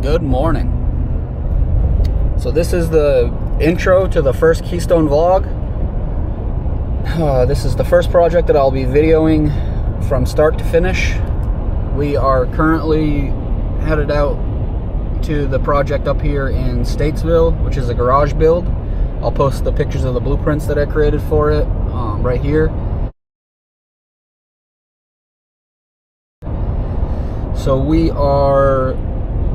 Good morning. So this is the intro to the first Keystone vlog. This is the first project that I'll be videoing from start to finish. We are currently headed out to the project up here in Statesville, which is a garage build. I'll post the pictures of the blueprints that I created for it right here. So we are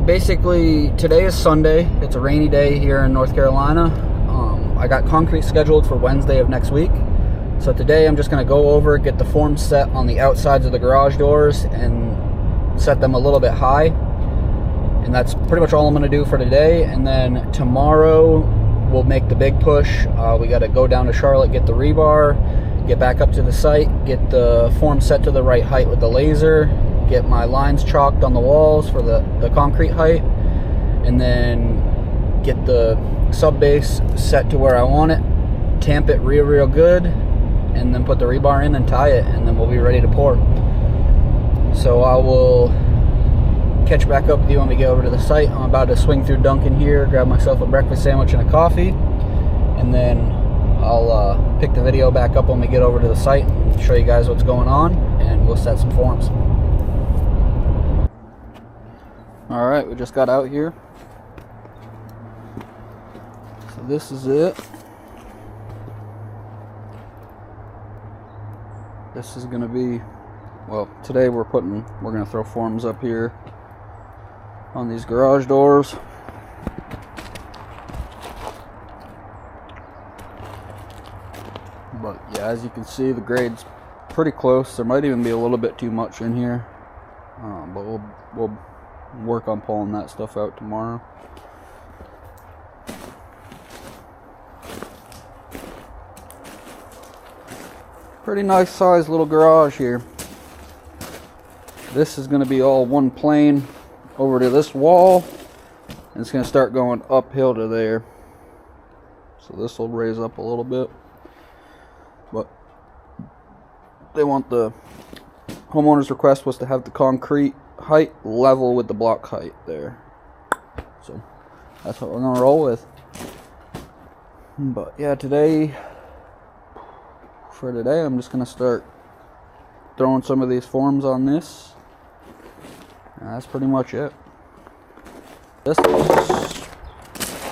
basically, today is Sunday. It's a rainy day here in North Carolina. I got concrete scheduled for Wednesday of next week. So today I'm just going to go over, get the forms set on the outsides of the garage doors and set them a little bit high. And that's pretty much all I'm going to do for today. And then tomorrow we'll make the big push. We got to go down to Charlotte, get the rebar, get back up to the site, get the form set to the right height with the laser, get my lines chalked on the walls for the concrete height, and then get the sub base set to where I want it, tamp it real good, and then put the rebar in and tie it, and then we'll be ready to pour. So I will catch back up with you when we get over to the site. I'm about to swing through Dunkin' here, grab myself a breakfast sandwich and a coffee, and then I'll pick the video back up when we get over to the site and show you guys what's going on, and we'll set some forms. Alright, we just got out here. So this is it. This is going to be, well, today we're going to throw forms up here on these garage doors. But yeah, as you can see, the grade's pretty close. There might even be a little bit too much in here. But we'll work on pulling that stuff out tomorrow. Pretty nice sized little garage here. This is going to be all one plane over to this wall, and it's going to start going uphill to there. So this will raise up a little bit, but they want, the homeowner's request was to have the concrete height level with the block height there. So that's what we're gonna roll with. But yeah, for today I'm just gonna start throwing some of these forms on this, and that's pretty much it. This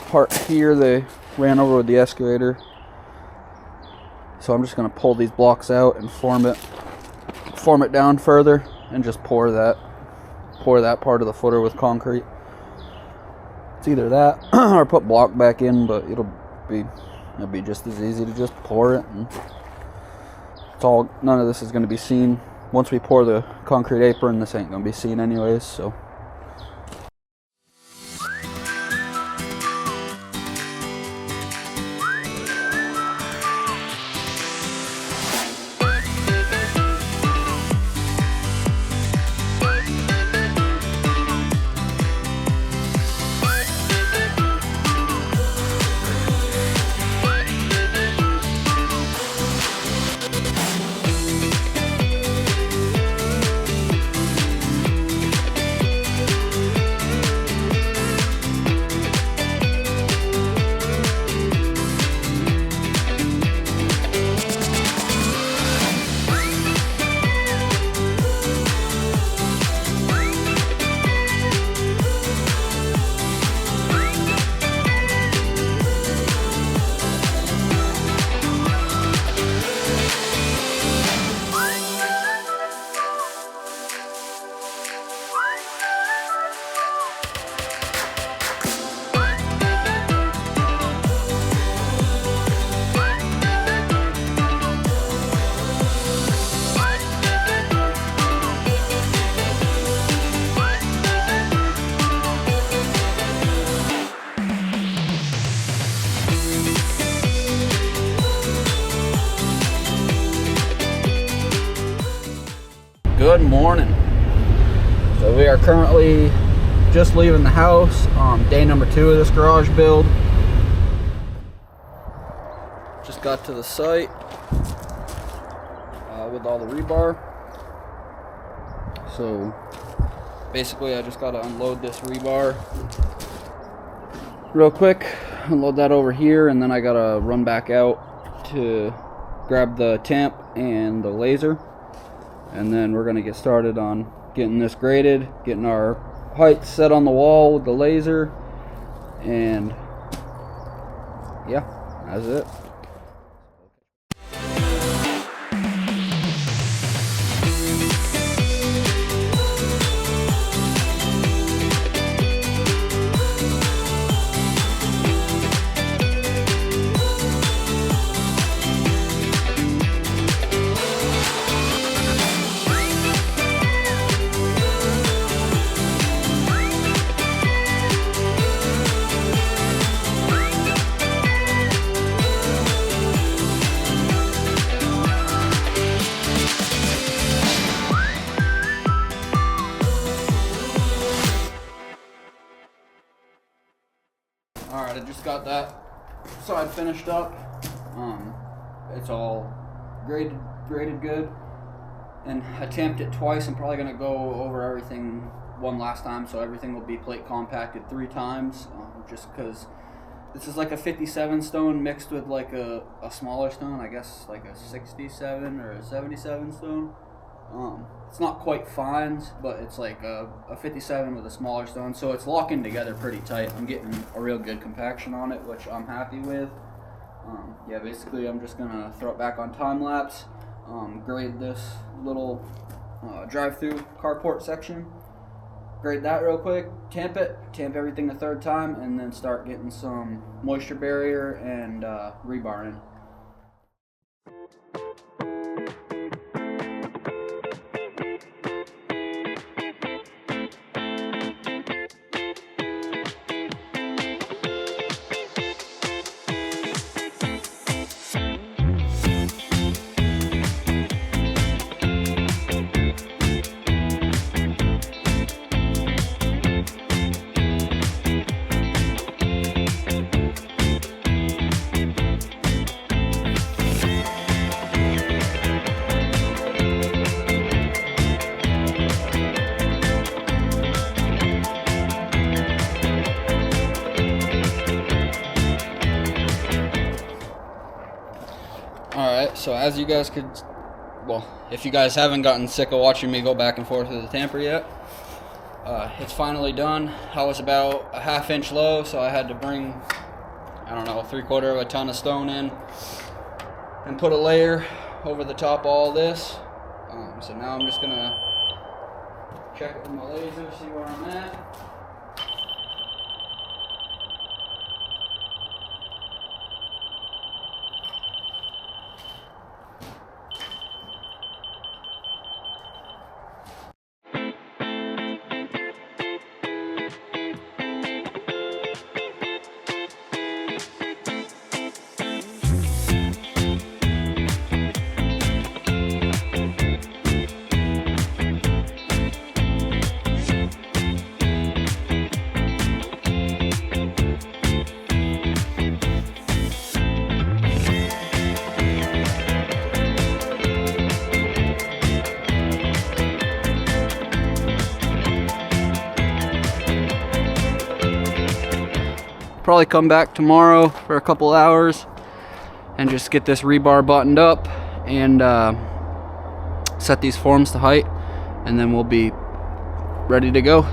part here they ran over with the excavator, so I'm just gonna pull these blocks out and form it down further, and just pour that part of the footer with concrete. It's either that or put block back in, but it'll be just as easy to just pour it, and none of this is going to be seen. Once we pour the concrete apron, this ain't going to be seen anyways, so. Good morning. So we are currently just leaving the house on day number 2 of this garage build. Just got to the site with all the rebar. So basically I just gotta unload this rebar real quick, unload that over here, and then I gotta run back out to grab the tamp and the laser, and then we're gonna get started on getting this graded, getting our height set on the wall with the laser, and yeah, that's it. Alright, I just got that side finished up. It's all graded good. And I tamped it twice. I'm probably going to go over everything one last time, so everything will be plate compacted 3 times. Just because this is like a 57 stone mixed with like a smaller stone, I guess like a 67 or a 77 stone. It's not quite fines, but it's like a 57 with a smaller stone, so it's locking together pretty tight. I'm getting a real good compaction on it, which I'm happy with. Yeah, basically I'm just gonna throw it back on time lapse, grade this little drive-through carport section, grade that real quick, tamp everything a 3rd time, and then start getting some moisture barrier and rebar in. Alright, so as you guys could, well, if you guys haven't gotten sick of watching me go back and forth with the tamper yet, it's finally done. I was about a 1/2 inch low, so I had to bring, I don't know, 3/4 of a ton of stone in and put a layer over the top of all this. So now I'm just gonna check it with my laser, see where I'm at. Probably come back tomorrow for a couple hours and just get this rebar buttoned up and set these forms to height, and then we'll be ready to go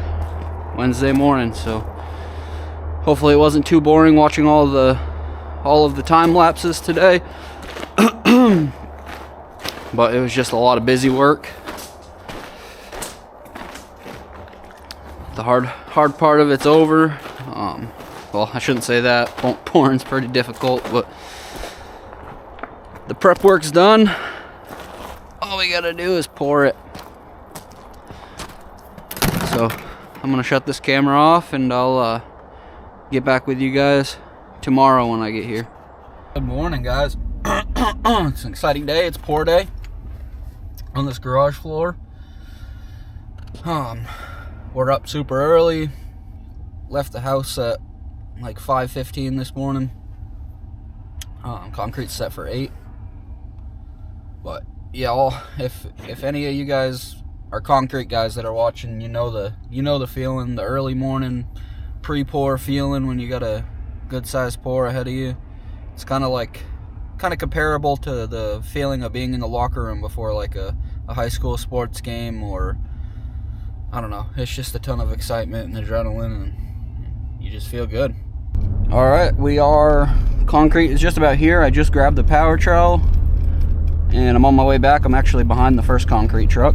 Wednesday morning. So hopefully it wasn't too boring watching all of the time lapses today. But it was just a lot of busy work. The hard part of it's over. Well, I shouldn't say that. Pouring's pretty difficult, but the prep work's done. All we gotta do is pour it. So I'm gonna shut this camera off, and I'll get back with you guys tomorrow when I get here. Good morning, guys. It's an exciting day. It's pour day on this garage floor. We're up super early. Left the house at like 5:15 this morning. Concrete's set for 8. But yeah, if any of you guys our concrete guys that are watching, you know the feeling, the early morning pre-pour feeling when you got a good sized pour ahead of you. It's kind of comparable to the feeling of being in the locker room before like a high school sports game, or I don't know. It's just a ton of excitement and adrenaline, and you just feel good. All right, concrete is just about here. I just grabbed the power trowel and I'm on my way back. I'm actually behind the first concrete truck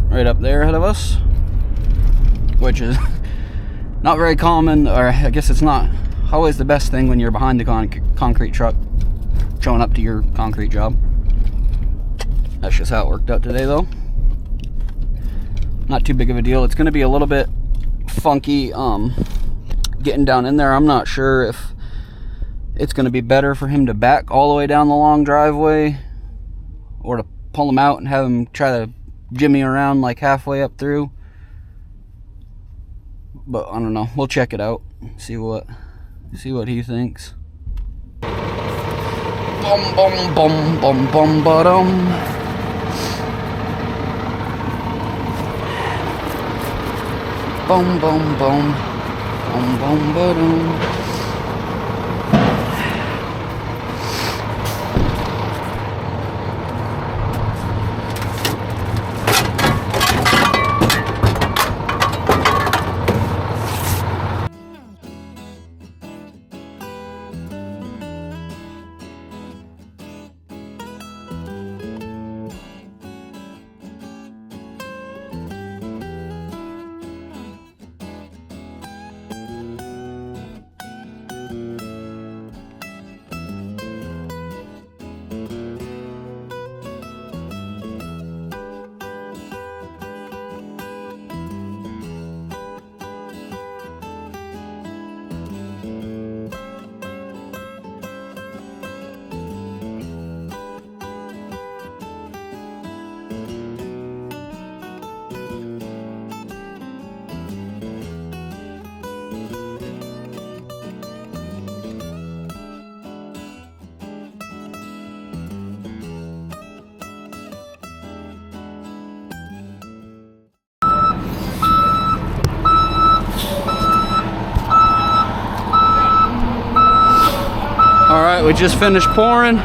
right up there ahead of us, which is not very common, or I guess it's not always the best thing when you're behind the concrete truck showing up to your concrete job. That's just how it worked out today though. Not too big of a deal. It's going to be a little bit funky getting down in there. I'm not sure if it's going to be better for him to back all the way down the long driveway or to pull him out and have him try to jimmy around like halfway up through. But I don't know. We'll check it out. See what he thinks. Bum bum bum bum bum ba-dum. Bum bum bum bum bum ba-dum. All right, we just finished pouring.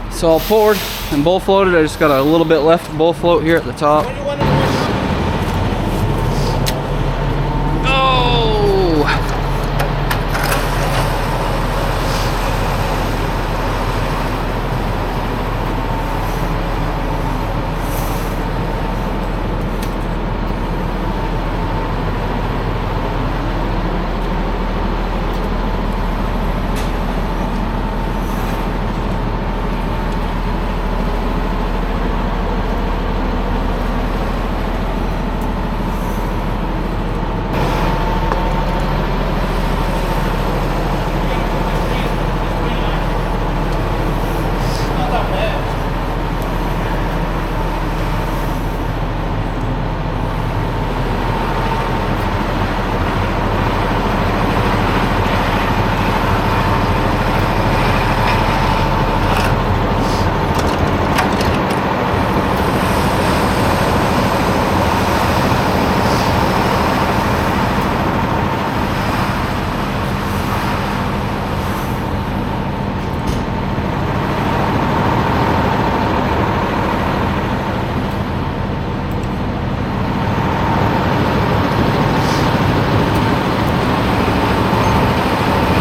It's all poured and bull floated. I just got a little bit left bull float here at the top.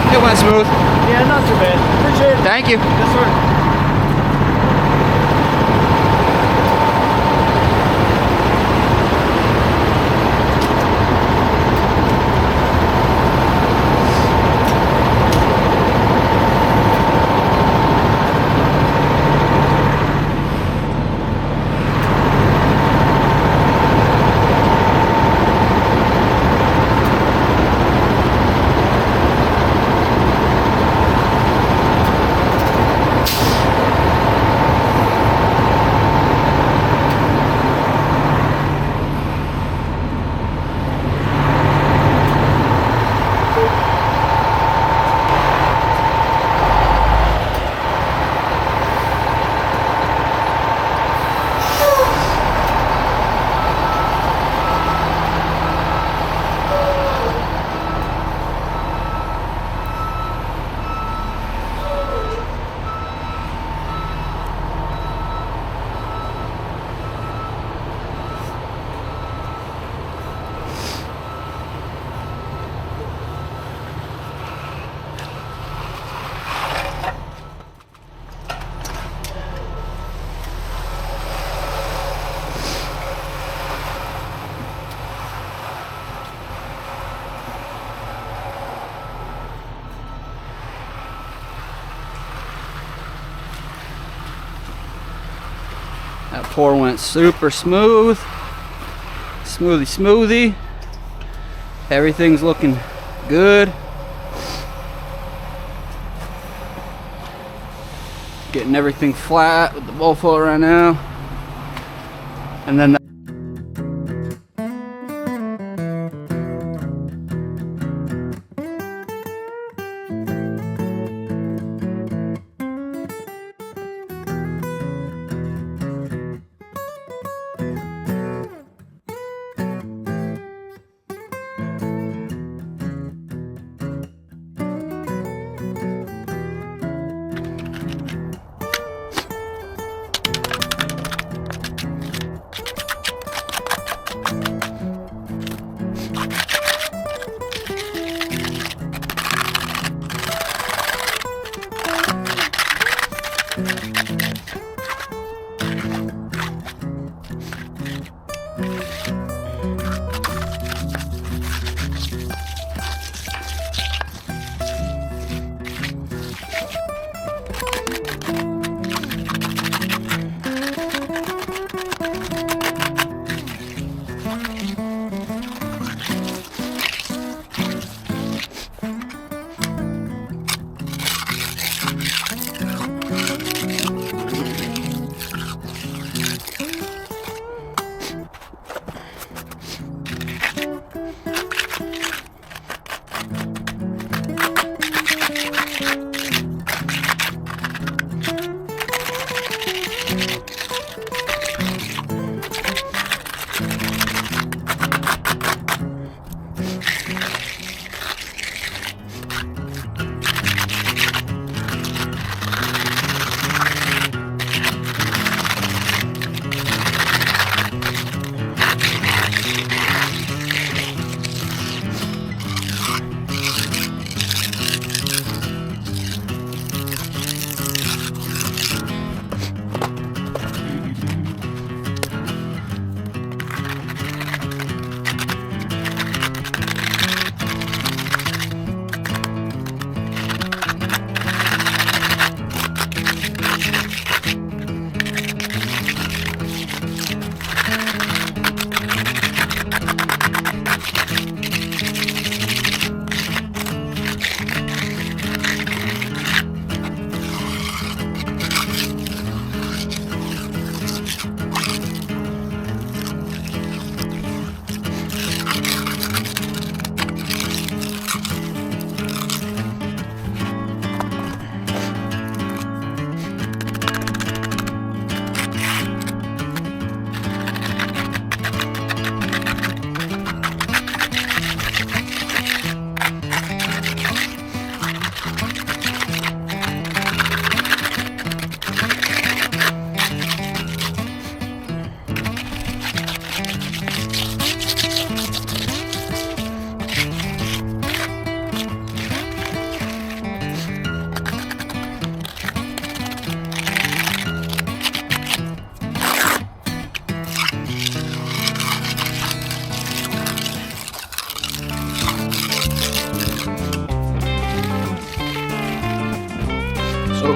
It went smooth. Yeah, not too bad. Appreciate it. Thank you. Yes, sir. That pour went super smooth. Smoothie. Everything's looking good. Getting everything flat with the Bullfoot right now. And then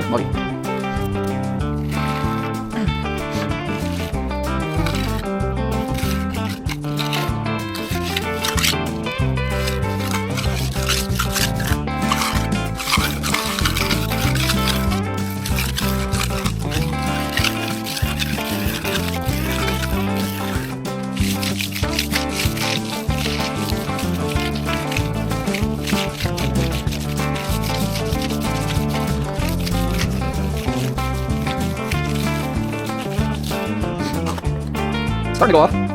muddy. Starting to go off.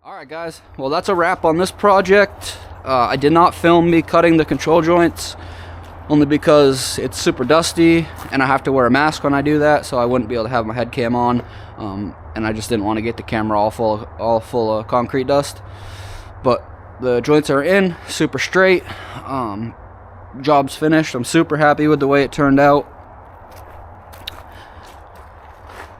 Alright guys, well that's a wrap on this project. I did not film me cutting the control joints, only because it's super dusty and I have to wear a mask when I do that, so I wouldn't be able to have my head cam on, and I just didn't want to get the camera all full of concrete dust. But the joints are in, super straight. Job's finished. I'm super happy with the way it turned out.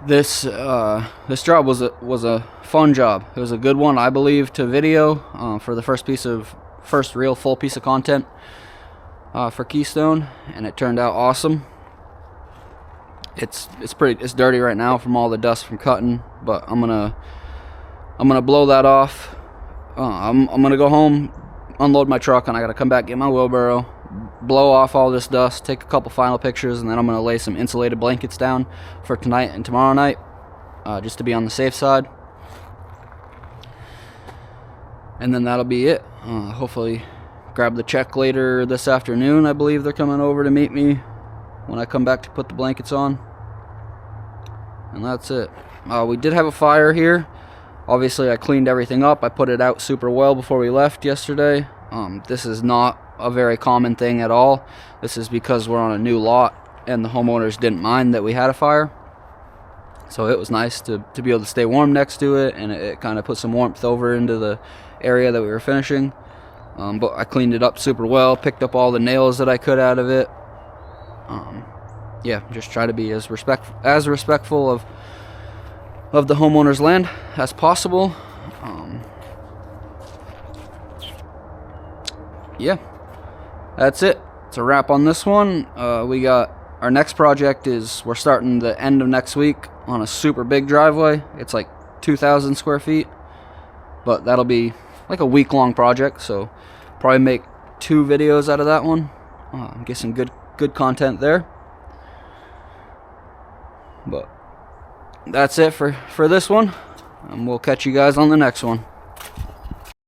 This job was a fun job. It was a good one, I believe, to video for the first real full piece of content for Keystone, and it turned out awesome. It's dirty right now from all the dust from cutting, but I'm gonna blow that off. I'm gonna go home, unload my truck, and I gotta come back, get my wheelbarrow, blow off all this dust, take a couple final pictures, and then I'm gonna lay some insulated blankets down for tonight and tomorrow night, just to be on the safe side. And then that'll be it. Hopefully grab the check later this afternoon. I believe they're coming over to meet me when I come back to put the blankets on. And that's it. We did have a fire here. Obviously I cleaned everything up. I put it out super well before we left yesterday. This is not a very common thing at all. This is because we're on a new lot and the homeowners didn't mind that we had a fire. So it was nice to be able to stay warm next to it, and it kind of put some warmth over into the area that we were finishing. But I cleaned it up super well, picked up all the nails that I could out of it. Yeah, just try to be as respectful of the homeowner's land as possible. Yeah, that's it. It's a wrap on this one. We got our next project we're starting the end of next week on a super big driveway. It's like 2,000 square feet, but that'll be like a week-long project, so probably make 2 videos out of that one. Get some good content there. But that's it for this one, and we'll catch you guys on the next one.